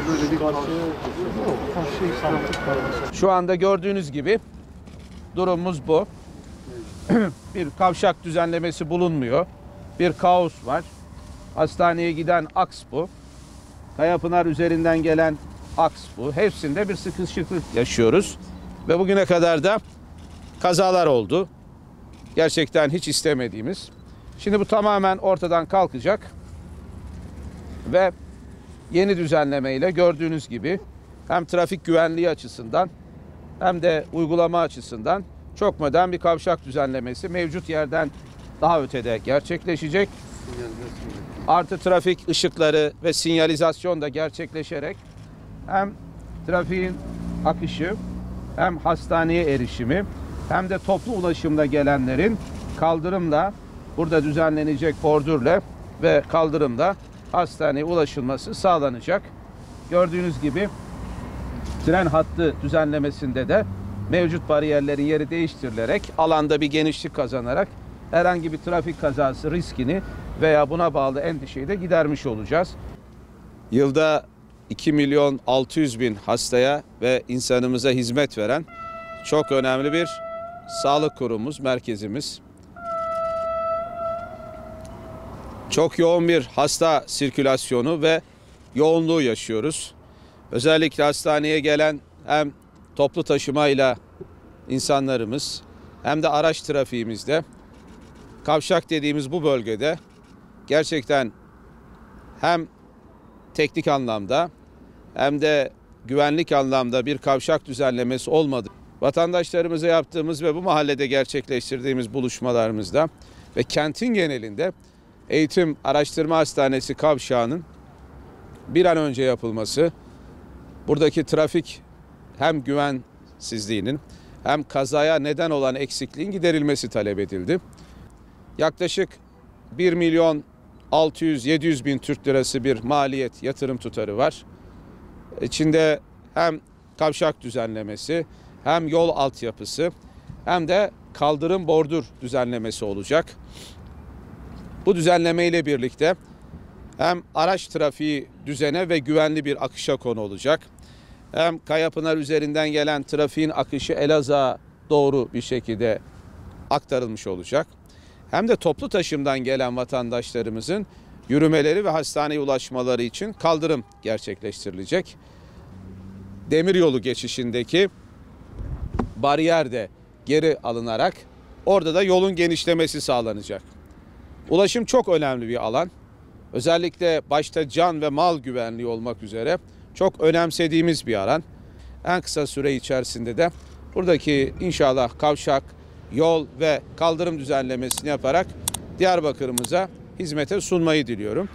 böyle bir Şu anda gördüğünüz gibi durumumuz bu. Bir kavşak düzenlemesi bulunmuyor. Bir kaos var. Hastaneye giden aks bu. Kayapınar üzerinden gelen aks bu. Hepsinde bir sıkışıklık yaşıyoruz. Ve bugüne kadar da kazalar oldu. Gerçekten hiç istemediğimiz. Şimdi bu tamamen ortadan kalkacak. Ve yeni düzenlemeyle gördüğünüz gibi hem trafik güvenliği açısından hem de uygulama açısından çok modern bir kavşak düzenlemesi mevcut yerden daha ötede gerçekleşecek. Artı trafik ışıkları ve sinyalizasyon da gerçekleşerek hem trafiğin akışı hem hastaneye erişimi hem de toplu ulaşımda gelenlerin kaldırımla burada düzenlenecek bordürle ve kaldırımda hastaneye ulaşılması sağlanacak. Gördüğünüz gibi tren hattı düzenlemesinde de mevcut bariyerlerin yeri değiştirilerek alanda bir genişlik kazanarak herhangi bir trafik kazası riskini veya buna bağlı endişeyi de gidermiş olacağız. Yılda 2.600.000 hastaya ve insanımıza hizmet veren çok önemli bir sağlık kurumumuz, merkezimiz. Çok yoğun bir hasta sirkülasyonu ve yoğunluğu yaşıyoruz. Özellikle hastaneye gelen hem toplu taşımayla insanlarımız hem de araç trafiğimizde kavşak dediğimiz bu bölgede gerçekten hem teknik anlamda hem de güvenlik anlamda bir kavşak düzenlemesi olmadı. Vatandaşlarımıza yaptığımız ve bu mahallede gerçekleştirdiğimiz buluşmalarımızda ve kentin genelinde Eğitim Araştırma Hastanesi kavşağının bir an önce yapılması, buradaki trafik hem güvensizliğinin hem kazaya neden olan eksikliğin giderilmesi talep edildi. Yaklaşık 1.600.000-700.000 Türk lirası bir maliyet yatırım tutarı var. İçinde hem kavşak düzenlemesi hem yol altyapısı hem de kaldırım bordür düzenlemesi olacak. Bu düzenleme ile birlikte hem araç trafiği düzene ve güvenli bir akışa konu olacak. Hem Kayapınar üzerinden gelen trafiğin akışı Elazığ'a doğru bir şekilde aktarılmış olacak. Hem de toplu taşımdan gelen vatandaşlarımızın yürümeleri ve hastaneye ulaşmaları için kaldırım gerçekleştirilecek. Demiryolu geçişindeki bariyer de geri alınarak orada da yolun genişlemesi sağlanacak. Ulaşım çok önemli bir alan. Özellikle başta can ve mal güvenliği olmak üzere çok önemsediğimiz bir alan. En kısa süre içerisinde de buradaki inşallah kavşak, yol ve kaldırım düzenlemesini yaparak Diyarbakır'ımıza hizmete sunmayı diliyorum.